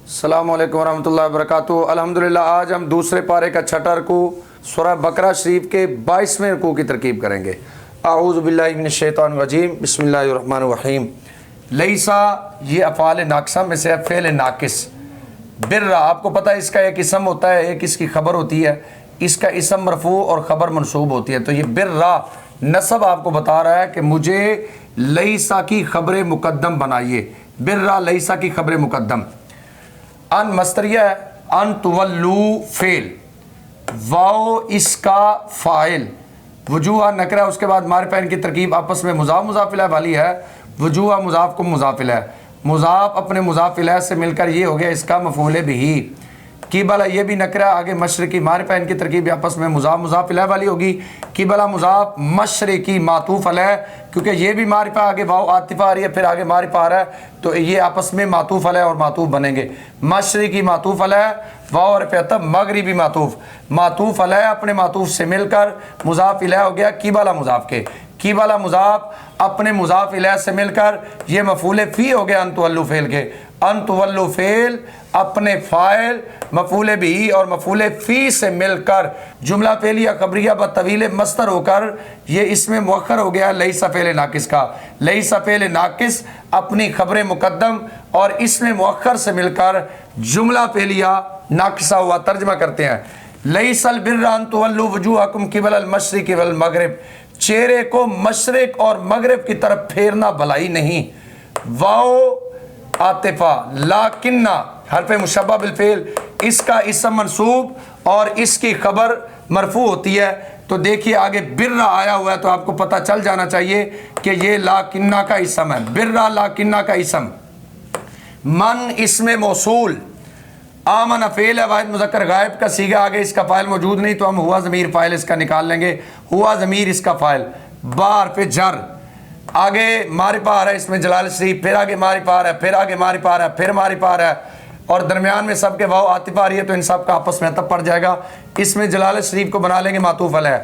السلام علیکم ورحمۃ اللہ وبرکاتہ۔ الحمدللہ آج ہم دوسرے پارے کا چھٹا رکوع سورہ بقرہ شریف کے 22ویں رکوع کی ترکیب کریں گے۔ اعوذ باللہ من الشیطان الرجیم، بسم اللہ الرحمن الرحیم۔ لیسا یہ افعال ناقصہ میں سے فعل ناقص۔ برا آپ کو پتہ ہے اس کا ایک اسم ہوتا ہے، ایک اس کی خبر ہوتی ہے، اس کا اسم مرفوع اور خبر منصوب ہوتی ہے۔ تو یہ برا نصب آپ کو بتا رہا ہے کہ مجھے لیسا کی خبر مقدم بنائیے۔ برا لیسا کی خبر مقدم۔ ان مصدریہ ہے، ان تولو فعل، واو اس کا فاعل، وجوہ نکرہ، اس کے بعد معرفہ، ان کی ترکیب آپس میں مضاف مضاف الیہ والی ہے۔ وجوہ مضاف کو مضاف الیہ، مضاف اپنے مضاف الیہ سے مل کر یہ ہو گیا اس کا مفعول بہ۔ قبلہ یہ بھی نکرہ، آگے مشرقی، معرفہ، ان کی ترکیب آپس میں مضاف مضاف الیہ والی ہوگی۔ قبلہ مضاف، مشرقی معطوف علیہ، کیونکہ یہ بھی معرفہ، آگے واو عاطفہ آ رہی ہے، پھر آگے معرفہ آ رہا ہے، تو یہ آپس میں معطوف علیہ اور معطوف بنیں گے۔ مشرقی معطوف علیہ، واو اور عطف، مغربی معطوف، معطوف علیہ اپنے معطوف سے مل کر مضاف الیہ ہو گیا قبلہ مضاف کے۔ قبلہ مضاف اپنے مضاف الیہ سے مل کر یہ مفعول فی ہو گیا ان تولو فعل کے۔ ان تولو فعل اپنے فاعل، مفعول بہ اور مفعول فی سے مل کر جملہ فعلیہ خبریہ بطویل مصدر ہو کر یہ اس میں مؤخر ہو گیا لیسا فعل ناقص کا۔ لیسا فعل ناقص اپنی خبر مقدم اور اس میں مؤخر سے مل کر جملہ فعلیہ ناقصہ ہوا۔ ترجمہ کرتے ہیں، لیس البر ان تولوا وجوہکم قبل المشرق والمغرب، چہرے کو مشرق اور مغرب کی طرف پھیرنا بھلائی نہیں۔ واو عاطفہ، لاکنہ حرف مشبہ بالفعل، اس کا اسم منصوب اور اس کی خبر مرفوع ہوتی ہے۔ تو دیکھیے آگے برا آیا ہوا ہے تو آپ کو پتہ چل جانا چاہیے کہ یہ لاکنہ کا اسم ہے۔ برا لاکنہ کا اسم۔ من اسم موصول، آمن فعل ہے واحد مذکر غائب کا صیغہ، آگے اس کا فاعل موجود نہیں تو ہم ہوا ضمیر فاعل اس کا نکال لیں گے، ہوا ضمیر اس کا فاعل، با حرف جر، آگے معرفہ آ رہا ہے اس میں جلال شریف، پھر آگے معرفہ آ رہا ہے، پھر آگے معرفہ آ رہا ہے، پھر معرفہ آ رہا ہے، اور درمیان میں سب کے واو عاطفہ آ رہی ہے تو ان سب کا آپس میں عطف پڑ جائے گا۔ اس میں جلال شریف کو بنا لیں گے معطوف علیہ،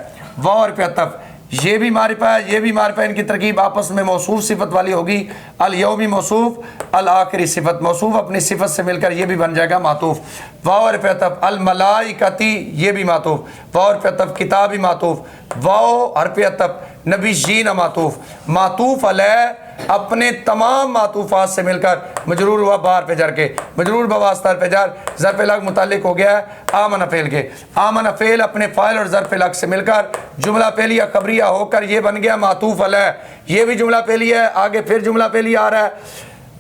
واو حرف عطف، یہ بھی معرفہ ہے، یہ بھی معرفہ ہے، ان کی ترکیب آپس میں موصوف صفت والی ہوگی۔ الیومی موصوف، الآخری صفت، موصوف اپنی صفت سے مل کر یہ بھی بن جائے گا معطوف۔ واو حرف عطف، الملائکتی، یہ بھی معطوف، واو حرف عطف، کتابی معطوف، واو حرف عطف، نبیین معطوف، معطوف علیہ اپنے تمام معطوفات سے مل کر مجرور ہوا بار پہ جر کے، مجرور بواسطہ حرف جر، ظرف لگ متعلق ہو گیا ہے آمن فعل کے۔ آمن فعل اپنے فاعل اور ظرف لگ سے مل کر جملہ فعلیہ خبریہ ہو کر یہ بن گیا معطوف علیہ، یہ بھی جملہ فعلیہ ہے، آگے پھر جملہ فعلیہ آ رہا ہے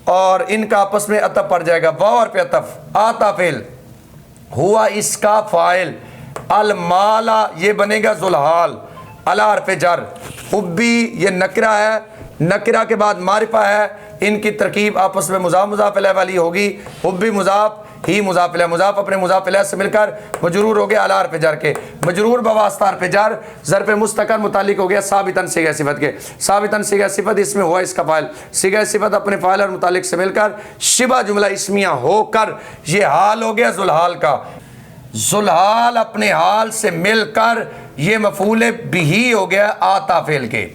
اور ان کا آپس میں عطف پڑ جائے گا۔ واو حرف عطف، آتا فعل، ہوا اس کا فاعل، المالا یہ بنے گا ذوالحال، الا حرف جر، حبی یہ نکرہ ہے، نکرہ کے بعد معرفہ ہے، ان کی ترکیب آپس میں مضاف مضاف الیہ والی ہوگی۔ حبی مضاف، ہی مضاف الیہ، مضاف اپنے مضاف الیہ سے مل کر مجرور ہو گیا الا حرف جر کے، مجرور بواسطہ حرف جر، ظرف مستقر متعلق ہو گیا ثابتاً صیغہ صفت کے۔ ثابتاً صیغہ صفت اس میں ہوا اس کا فاعل، صیغہ صفت اپنے فاعل اور متعلق سے مل کر شبہ جملہ اسمیہ ہو کر یہ حال ہو گیا ذوالحال کا۔ ذوالحال اپنے حال سے مل کر یہ مفعول بہ ہو گیا آتا فعل کے۔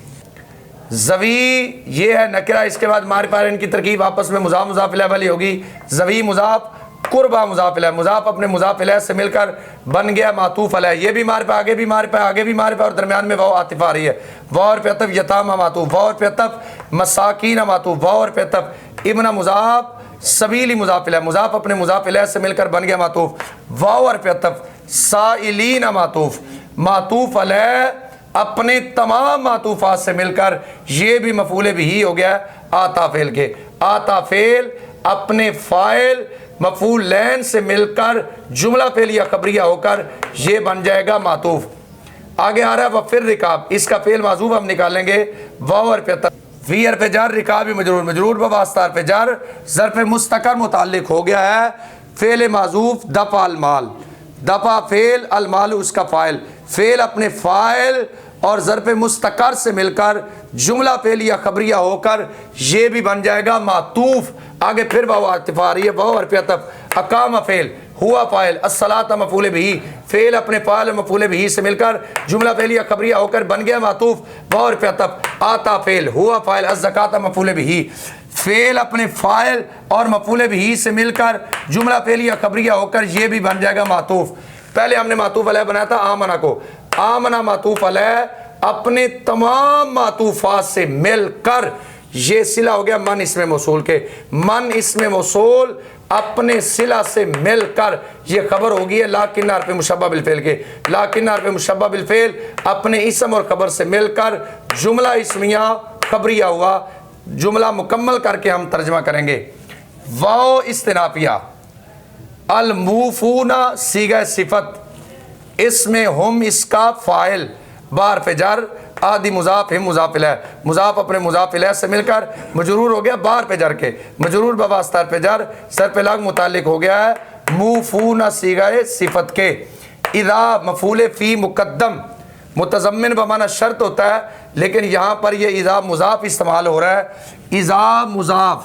زوی یہ ہے نکرہ، اس کے بعد معرفہ، ان کی ترکیب آپس میں مضاف مضاف الیہ والی ہوگی۔ زوی مضاف، قربہ مضاف الیہ، مضاف اپنے مضاف الیہ سے مل کر بن گیا معطوف علیہ، یہ بھی معرفہ، آگے بھی معرفہ، آگے بھی معرفہ اور درمیان میں واو عاطفہ آ رہی ہے۔ واو حرف عطف یتامى معطوف، واو حرف عطف مساکین معطوف، واو حرف عطف ابن مضاف سبیلی مضاف الیہ، مضاف اپنے مضاف الیہ سے مل کر بن گیا معطوف۔ واو حرف عطف سائلین معطوف، معطوف علیہ اپنے تمام معطوفات سے مل کر یہ بھی مفعول بہ ہو گیا آتا فعل کے۔ آتا فعل اپنے فاعل مفعولین سے مل کر جملہ فعلیہ خبریہ ہو کر یہ بن جائے گا معطوف۔ آگے آ رہا ہے وفر رکاب، اس کا فعل معذوف ہم نکالیں گے، واو حرف عطف، فی حرف جر، رکابی مجرور، مجرور بواسطہ حرف جر، ظرف مستقر متعلق ہو گیا ہے فعل معذوف دفع المال، دفع فعل، المال اس کا فاعل، فعل اپنے فاعل اور ظرف مستقر سے مل کر جملہ فعلیہ خبریہ ہو کر یہ بھی بن جائے گا معطوف. آگے پھر واو عاطف آ رہی ہے، واو حرف عطف، اقام فعل، ہوا فاعل، الصلاۃ مفعول بہ، فعل اپنے فاعل مفعول بہ سے مل کر جملہ فعلیہ خبریہ ہو کر بن گیا معطوف، واو حرف عطف، آتا فعل، ہوا فاعل، الزکاۃ مفعول بہ، فعل اپنے فاعل اور مفعول بہ سے مل کر جملہ فعلیہ خبریہ ہو کر یہ بھی بن جائے گا معطوف. پہلے ہم نے معطوف علیہ بنایا تھا آمنہ کو، آمنہ معطوف علیہ اپنے تمام معطوفات سے مل کر یہ صلہ ہو گیا من اسم موصول کے، من اسم موصول اپنے صلہ سے مل کر یہ خبر ہوگی ہے لاکن حرف مشبہ بالفعل کے، لاکن حرف مشبہ بالفعل اپنے اسم اور خبر سے مل کر جملہ اسمیہ خبریہ ہوا. جملہ مکمل کر کے ہم ترجمہ کریں گے. واو استنافیہ، الموفون صیغہ صفت، اس میں ہم اس کا فاعل، بار پہ جر، آدھی مضاف ہم مضاف الیہ، مضاف اپنے مضاف الیہ سے مل کر مجرور ہو گیا بار پہ جر کے، مجرور بواسطہ پہ جر، سر پہ لگ متعلق ہو گیا ہے موفون صیغہ صفت کے. اذا مفعول فی مقدم متضمن بمعنی شرط ہوتا ہے، لیکن یہاں پر یہ اذا مضاف استعمال ہو رہا ہے. اذا مضاف،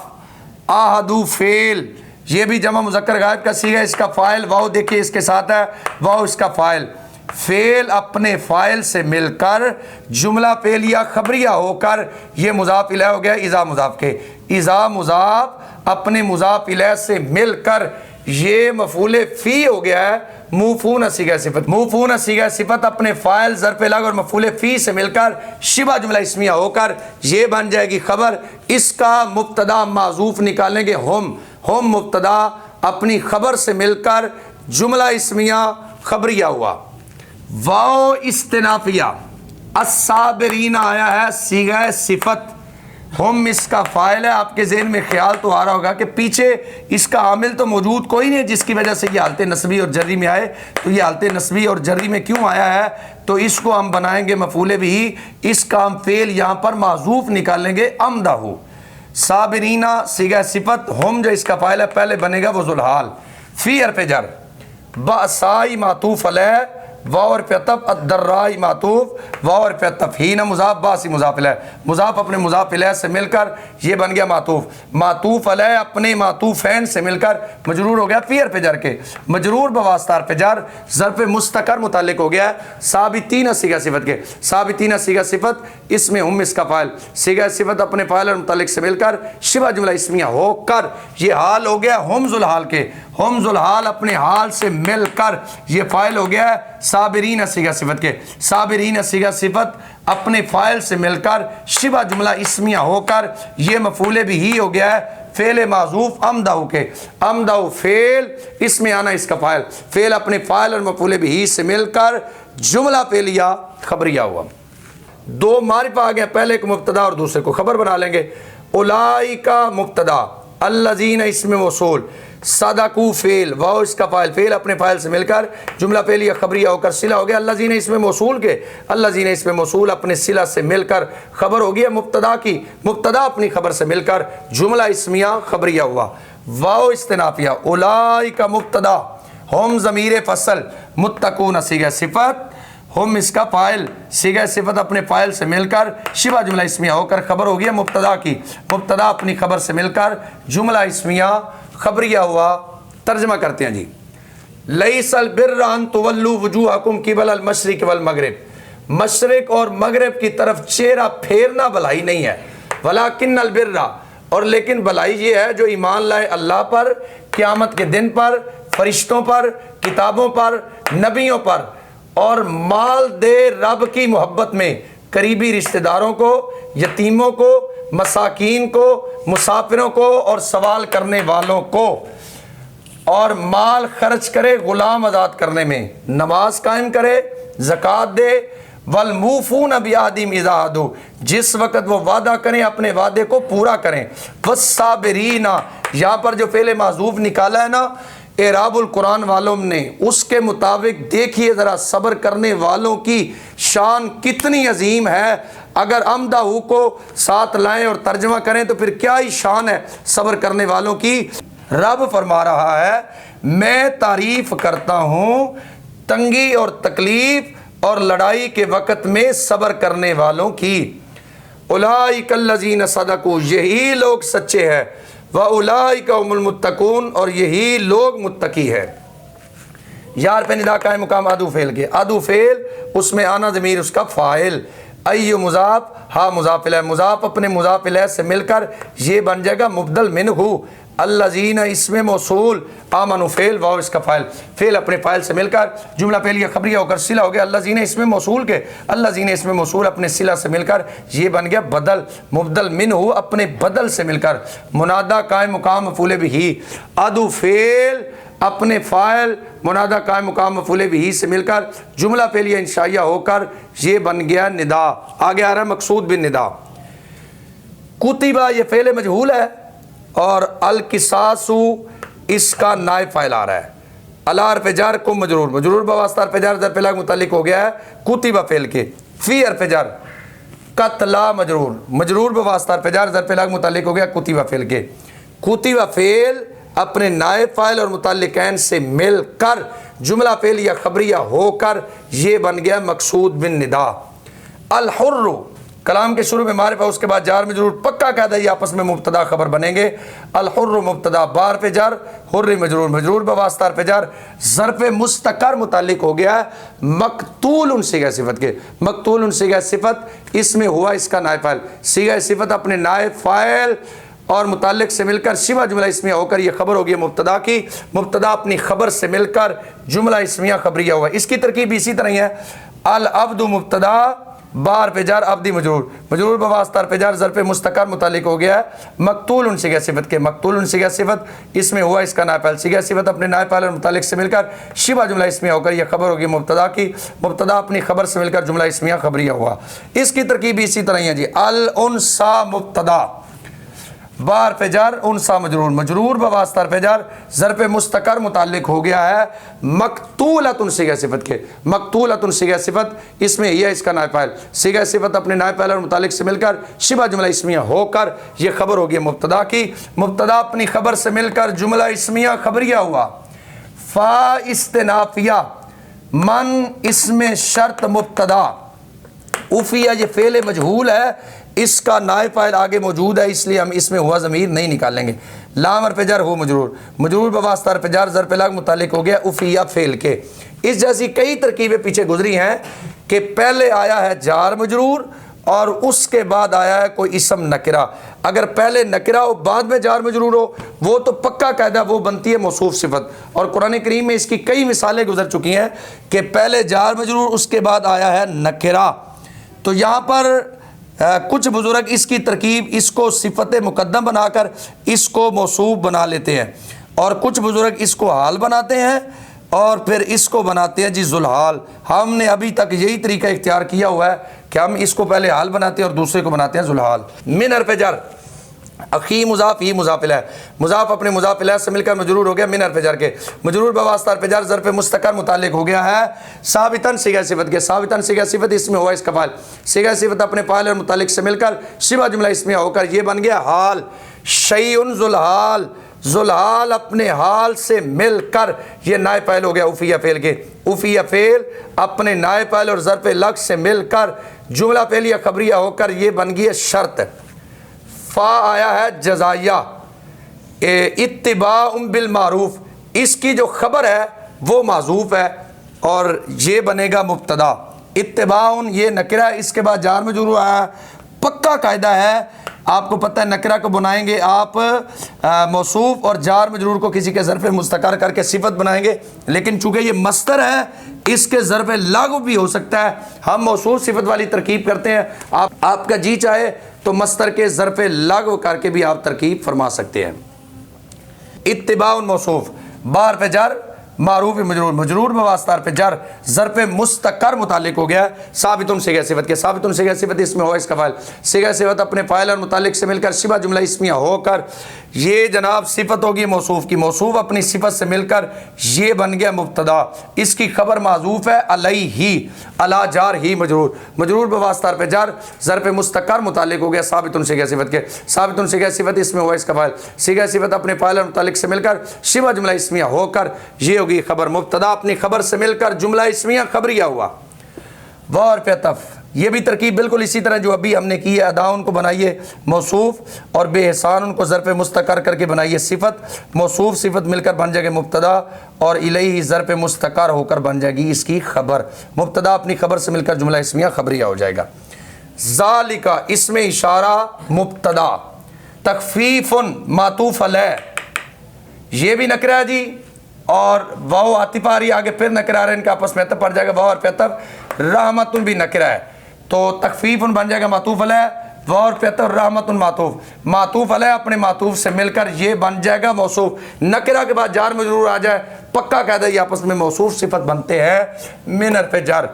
آہدو فعل، یہ بھی جمع مذکر غائب کا صیغہ، اس کا فاعل واو دیکھیے اس کے ساتھ ہے، واو اس کا فاعل، فعل اپنے فاعل سے مل کر جملہ فعلیہ خبریہ ہو کر یہ مضاف الیہ ہو گیا اذا مضاف کے. اذا مضاف اپنے مضاف الیہ سے مل کر یہ مفعول فی ہو گیا ہے موفون صیغہ صفت. موفون صیغہ صفت اپنے فاعل ظرف لغو اور مفعول فی سے مل کر شبہ جملہ اسمیہ ہو کر یہ بن جائے گی خبر. اس کا مبتدا معذوف نکالیں گے ہم مبتدا اپنی خبر سے مل کر جملہ اسمیہ خبریہ ہوا. واو استنافیہ، الصابرین آیا ہے صیغہ صفت، ہم اس کا فاعل ہے. آپ کے ذہن میں خیال تو آ رہا ہوگا کہ پیچھے اس کا عامل تو موجود کوئی نہیں جس کی وجہ سے یہ حالت نصبی اور جری میں آئے. تو یہ حالت نصبی اور جری میں کیوں آیا ہے؟ تو اس کو ہم بنائیں گے مفعول بہ، اس کا ہم فعل یہاں پر معذوف نکالیں گے امدہ. صابرین صیغہ صفت، ہم جو اس کا فاعل ہے پہلے بنے گا وہ ذوالحال، فی حرف جر، بأسائی معطوف علیہ، واو حرف عطف، الضرائی معطوف، واو حرف عطف، ہی نہ مضاف، باسی مضاف الیہ، مضاف اپنے مضاف الیہ سے مل کر یہ بن گیا معطوف. معطوف علیہ اپنے معطوفین سے مل کر مجرور ہو گیا فی حرف جر کے، مجرور بواسطہ حرف جر، ظرف مستقر متعلق ہو گیا ہے ثابتین صیغہ صفت کے. ثابتین صیغہ صفت اس میں ہم اس کا فاعل، صیغہ صفت اپنے فاعل اور متعلق سے مل کر شبہ جملہ اسمیہ ہو کر یہ حال ہو گیا ہم ذوالحال کے. ہم ذوالحال اپنے حال سے مل کر یہ فاعل ہو گیا ہے صابرین صیغہ صفت کے. صابرین صیغہ صفت اپنے فاعل سے مل کر شبہ جملہ اسمیہ ہو کر یہ مفعول بہ ہو گیا ہے فعل معذوف امدہ کے. امدہ فعل، اس میں آنا اس کا فاعل، فعل اپنے فاعل اور مفعول بہ سے مل کر جملہ فعلیہ خبریہ ہوا. دو معرفہ آ گیا، پہلے کو مبتدا اور دوسرے کو خبر بنا لیں گے. اولئک مبتدا، الذین اسم موصول، صدقوا فعل، واو اس کا فاعل، فعل اپنے فاعل سے مل کر جملہ فعلیہ خبریہ ہو کر صلہ ہو گیا الذین اسم موصول کے. الذین اسم موصول اپنے صلہ سے مل کر خبر ہو گیا مبتدا کی، مبتدا اپنی خبر سے مل کر جملہ اسمیہ خبریہ ہوا. واو استنافیہ، اولئک مبتدا، ہم ضمیر فصل، متقون صیغہ صفت، ہم اس کا فاعل، صیغہ صفت اپنے فاعل سے مل کر شبہ جملہ اسمیہ ہو کر خبر ہو گیا مبتدا کی، مبتدا اپنی خبر سے مل کر جملہ اسمیہ خبریہ ہوا. ترجمہ کرتے ہیں جی. لیس البر ان تولوا وجوہکم قبل المشرق والمغرب، مشرق اور مغرب کی طرف چہرہ پھیرنا بھلائی نہیں ہے. ولکن البر، اور لیکن بھلائی یہ ہے جو ایمان لائے اللہ پر، قیامت کے دن پر، فرشتوں پر، کتابوں پر، نبیوں پر، اور مال دے رب کی محبت میں قریبی رشتہ داروں کو، یتیموں کو، مساکین کو، مسافروں کو اور سوال کرنے والوں کو، اور مال خرچ کرے غلام آزاد کرنے میں، نماز قائم کرے، زکوٰۃ دے. والموفون بعہدہم اذا عہدوا، جس وقت وہ وعدہ کریں اپنے وعدے کو پورا کریں. والصابرین، یہاں پر جو فعل معذوف نکالا ہے نا اعراب القرآن والوں نے، اس کے مطابق دیکھیے ذرا صبر کرنے والوں کی شان کتنی عظیم ہے. اگر امدہ کو ساتھ لائیں اور ترجمہ کریں تو پھر کیا ہی شان ہے صبر کرنے والوں کی. رب فرما رہا ہے میں تعریف کرتا ہوں تنگی اور تکلیف اور لڑائی کے وقت میں صبر کرنے والوں کی۔ اولئک الذین صدقوا، یہی لوگ سچے ہیں، واولئک هم المتقون، اور یہی لوگ متقی ہے۔ یار پہ ندا قائم مقام ادو فعل کے، ادو فعل اس میں آنا ضمیر اس کا فاعل، ایو مضاف ہا مضاف الیہ، مضاف اپنے مضاف الیہ سے مل کر یہ بن جائے گا مبدل منہ، الذین اسم موصول، آمنوا فعل، واو اس کا فاعل، فعل اپنے فاعل سے مل کر جملہ پہلیہ خبریہ ہو کر صلہ ہو گیا، الذین اسم موصول کے، الذین اسم موصول اپنے صلہ سے مل کر یہ بن گیا بدل، مبدل منہ اپنے بدل سے مل کر، منادہ قائم مقام مفعول بہ، ادو فعل اپنے فاعل منادہ قائم مقام مفعول بہ سے مل کر جملہ پہلیہ انشائیہ ہو کر یہ بن گیا ندا۔ آگے آ رہا ہے مقصود بن ندا۔ کتبہ یہ فعل مجہول ہے اور القصاص اس کا نائب فاعل آ رہا ہے، الار پہ جار کو مجرور، مجرور بواسطہ پہ جار ظرف لاغ متعلق ہو گیا ہے کتبہ فعل کے، فی حرف جر قتلا مجرور، مجرور بواسطہ پہ جار ظرف لاغ متعلق ہو گیا کتبہ فعل کے، کتبہ فعل اپنے نائب فاعل اور متعلقین سے مل کر جملہ فعلیہ خبریہ ہو کر یہ بن گیا مقصود بن ندا۔ الحر کلام کے شروع میں معرفہ، اس کے بعد جار مجرور، پکا قاعدہ یہ آپس میں مبتدا خبر بنیں گے۔ الحر مبتدا، بار پہ جار، حر مجرور، مجرور بواسطہ پہ جار، ظرف مستقر متعلق ہو گیا مقتول صیغہ صفت کے، مقتول صیغہ صفت اس میں ہوا اس کا نائب فاعل، صیغہ صفت اپنے نائب فاعل اور متعلق سے مل کر شبہ جملہ اسمیہ ہو کر یہ خبر ہوگی مبتدا کی، مبتدا اپنی خبر سے مل کر جملہ اسمیہ خبریہ ہوا۔ اس کی ترکیب اسی طرح ہی ہے، العبد مبتدا، بار پہ جار عبدی مجرور، مجرور بواسطہ پہ جار ظرف مستقر متعلق ہو گیا ہے مقتول صیغہ صفت کے، مقتول صیغہ صفت اس میں ہوا اس کا نائب فاعل، صیغہ صفت اپنے نائب فاعل اور متعلق سے مل کر شبہ جملہ اسمیہ ہو کر یہ خبر ہوگی مبتدا کی، مبتدا اپنی خبر سے مل کر جملہ اسمیہ خبریہ ہوا۔ اس کی ترکیب اسی طرح ہی ہے جی، الانثى مبتدا، بار پہ جار انثى مجرور، مجرور بواسطہ پہ جار ظرف مستقر متعلق ہو گیا ہے مقتولۃ صیغہ صفت کے، مقتولۃ صیغہ صفت اس میں یہ اس کا نائب فاعل، صیغہ صفت اپنے نائب فاعل اور متعلق سے مل کر شبہ جملہ اسمیہ ہو کر یہ خبر ہوگی مبتدا کی، مبتدا اپنی خبر سے مل کر جملہ اسمیہ خبریہ ہوا۔ فا استنافیہ، من اسم شرط مبتدا، افیہ یہ فعل مجہول ہے، اس کا نائب فاعل آگے موجود ہے اس لیے ہم اس میں ہوا ضمیر نہیں نکالیں گے، لام حرف جر ہو مجرور، مجرور بواسطہ حرف جر ظرف لاغ متعلق ہو گیا افیہ فعل کے۔ اس جیسی کئی ترکیبیں پیچھے گزری ہیں کہ پہلے آیا ہے جار مجرور اور اس کے بعد آیا ہے کوئی اسم نکرہ، اگر پہلے نکرہ ہو بعد میں جار مجرور ہو وہ تو پکا قاعدہ وہ بنتی ہے موصوف صفت، اور قرآن کریم میں اس کی کئی مثالیں گزر چکی ہیں کہ پہلے جار مجرور اس کے بعد آیا ہے نکرہ۔ تو یہاں پر کچھ بزرگ اس کی ترکیب اس کو صفت مقدم بنا کر اس کو موصوف بنا لیتے ہیں، اور کچھ بزرگ اس کو حال بناتے ہیں اور پھر اس کو بناتے ہیں جی ذوالحال۔ ہم نے ابھی تک یہی طریقہ اختیار کیا ہوا ہے کہ ہم اس کو پہلے حال بناتے ہیں اور دوسرے کو بناتے ہیں ذوالحال۔ من حرف جر، اخی مضاف ہی مضاف الیہ، مضاف اپنے مضاف الیہ سے مل کر مجرور ہو گیا من حرف جر کے، مجرور بواسطہ حرف جر ظرف مستقر متعلق ہو گیا ہے ثابتاً صیغہ صفت کے، ثابتاً صیغہ صفت اس میں ہوا اس کا فاعل، صیغہ صفت اپنے فاعل اور متعلق سے مل کر شبہ جملہ اسمیہ ہو کر یہ بن گیا حال، شیء ذوالحال، ذوالحال اپنے حال سے مل کر یہ نائب فاعل ہو گیا افیہ فعل کے، افیہ فعل اپنے نائب فاعل اور ظرف لغ سے مل کر جملہ فعلیہ خبریہ ہو کر یہ بن گئی شرط۔ فا آیا ہے جزائیہ، اتباع بالمعروف، اس کی جو خبر ہے وہ معذوف ہے اور یہ بنے گا مبتدا، اتباع یہ نکرہ اس کے بعد جار مجرور ہوا ہے، پکا قاعدہ ہے آپ کو پتہ ہے نکرہ کو بنائیں گے آپ موصوف اور جار مجرور کو کسی کے ظرف مستقر کر کے صفت بنائیں گے، لیکن چونکہ یہ مصدر ہے اس کے ظرف لاغو بھی ہو سکتا ہے، ہم موصوف صفت والی ترکیب کرتے ہیں، آپ کا جی چاہے تو مصدر کے ظرف لاغو کر کے بھی آپ ترکیب فرما سکتے ہیں۔ اتباع موصوف، بار پہ جر معروف مجرور، مجرور بواسطہ حرف جر ظرف مستقر متعلق ہو گیا ثابت صیغہ صفت کے، ثابت صیغہ صفت اس میں ہوا اس کا فاعل، صیغہ صفت اپنے فاعل اور متعلق سے مل کر شبہ جملہ اسمیہ ہو کر یہ جناب صفت ہوگی موصوف کی، موصوف اپنی صفت سے مل کر یہ بن گیا مبتدا، اس کی خبر معذوف ہے علیہ، علی جار ہی مجرور، مجرور بواسطہ حرف جر ظرف مستقر متعلق ہو گیا ثابت صیغہ صفت کے، ثابت صیغہ صفت اس میں ہوا اس کا فاعل، صیغہ صفت اپنے فاعل اور متعلق سے مل کر شبہ جملہ اسمیہ ہو کر یہ ہوگی خبر، مبتدا اپنی خبر سے مل کر جملہ اسمیہ خبریہ ہوا۔ واو حرف عطف، یہ بھی ترکیب بالکل اسی طرح جو ابھی ہم نے کی ہے، ادا ان کو بنائیے موصوف اور بے احسان ان کو ظرف مستقر کر کے بنائیے صفت، موصوف صفت مل کر بن جائے گی مبتدا اور الیہ ظرف مستقر ہو کر بن جائے گی اس کی خبر، مبتدا اپنی خبر سے مل کر جملہ اسمیہ خبریہ ہو جائے گا۔ ذالک اسم اشارہ مبتدا، تخفیف معطوف علیہ، یہ بھی نکرہ ہے جی، اور واو عاطفہ آ رہی ہے آگے پھر نکرہ آ رہا ہے، ان کا آپس میں عطف پڑ جائے گا، واو حرف عطف، رحمت بھی نکرہ ہے تو تخفیف بن جائے گا معطوف علیہ، واو حرف عطف رحمت معطوف علیہ اپنے معطوف سے مل کر یہ بن جائے گا موصوف، نکرہ کے بعد جار مجرور آ جائے پکا قاعدہ یہ آپس میں موصوف صفت بنتے ہیں من حرف جر۔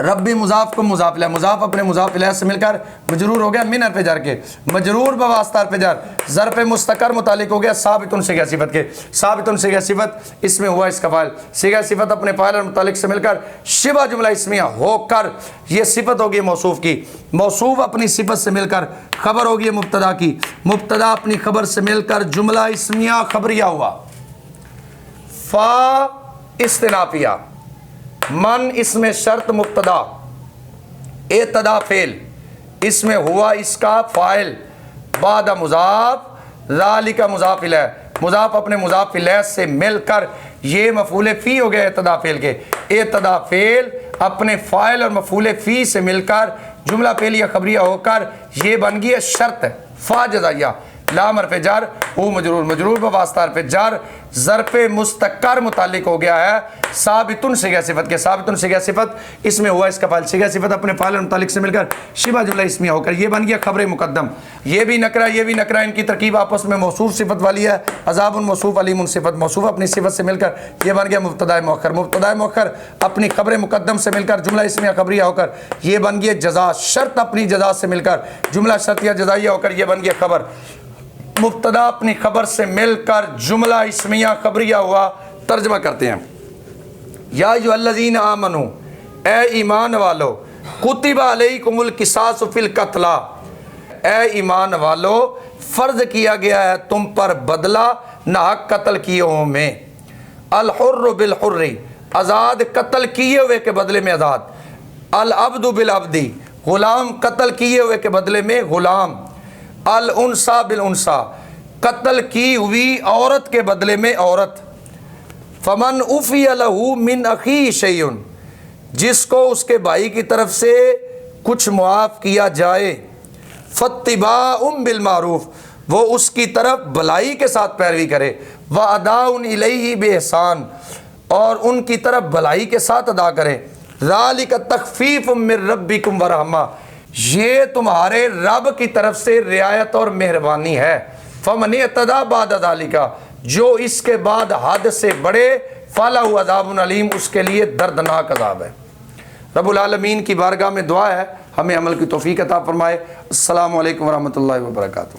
ربی مضاف کو مضاف الیہ، مضاف اپنے مضاف الیہ سے مل کر مجرور ہو گیا من حرف جر کے، مجرور بواسطہ حرف جر، ظرف مستقر متعلق ہو گیا ثابت صیغہ صفت کے، ثابت صیغہ صفت اس میں ہوا اس کا فاعل، صیغہ صفت اپنے فاعل اور متعلق سے مل کر شبہ جملہ اسمیہ ہو کر یہ صفت ہوگی موصوف کی، موصوف اپنی صفت سے مل کر خبر ہوگی مبتدا کی، مبتدا اپنی خبر سے مل کر جملہ اسمیہ خبریہ ہوا۔ فا استنافیہ، من اس میں شرط مبتدا، ابتدا فعل، اس میں ہوا اس کا فاعل، بعد مضاف، ذالک مضاف الیہ، مضاف اپنے مضاف الیہ سے مل کر یہ مفعول فی ہو گیا ابتدا فعل کے، ابتدا فعل اپنے فاعل اور مفعول فی سے مل کر جملہ فعلیہ خبریہ ہو کر یہ بن گئی ہے شرط، فا جزائیہ، لام حرف جر، او مجرور، مجرور بواسطہ حرف جر، ظرف مستقر متعلق ہو گیا ہے ثابت صیغہ صفت کے، ثابت صیغہ صفت اس میں ہوا اس کا فاعل، صیغہ صفت اپنے فاعل اور متعلق سے مل کر شبہ جملہ اسمیہ ہو کر یہ بن گیا خبر مقدم، یہ بھی نکرہ ان کی ترکیب آپس میں موصوف صفت والی ہے، عذاب موصوف علیم صفت، موصوف اپنی صفت سے مل کر یہ بن گیا مبتدا مؤخر، مبتدا مؤخر اپنی خبر مقدم سے مل کر جملہ اسمیہ خبریہ ہو کر یہ بن گیا جزا، شرط اپنی جزا سے مل کر جملہ شرطیہ جزائیہ ہو کر یہ بن گیا خبر، مبتدا اپنی خبر سے مل کر جملہ اسمیہ خبریہ ہوا۔ ترجمہ کرتے ہیں، یا ایھا الذین آمنو، اے ایمان والو، کتب علیکم القصاص فی القتلی، اے ایمان والو فرض کیا گیا ہے تم پر بدلہ ناحق قتل کیے ہوئے میں، الحر بالحر، آزاد قتل کیے ہوئے کے بدلے میں آزاد، العبد بالعبد، غلام قتل کیے ہوئے کے بدلے میں غلام، الانثی بالانثی، قتل کی ہوئی عورت کے بدلے میں عورت، فمن عفی لہ من اخیہ شیء، جس کو اس کے بھائی کی طرف سے کچھ معاف کیا جائے، فاتباع بالمعروف، وہ اس کی طرف بھلائی کے ساتھ پیروی کرے، واداء الیہ باحسان، اور ان کی طرف بھلائی کے ساتھ ادا کرے، ذالک تخفیف من ربکم ورحمہ، یہ تمہارے رب کی طرف سے رعایت اور مہربانی ہے، فمن اعتدی بعد ذالک، جو اس کے بعد حد سے بڑھے، فلہ عذاب علیم، اس کے لیے دردناک عذاب ہے۔ رب العالمین کی بارگاہ میں دعا ہے ہمیں عمل کی توفیق عطا فرمائے۔ السلام علیکم ورحمۃ اللہ وبرکاتہ۔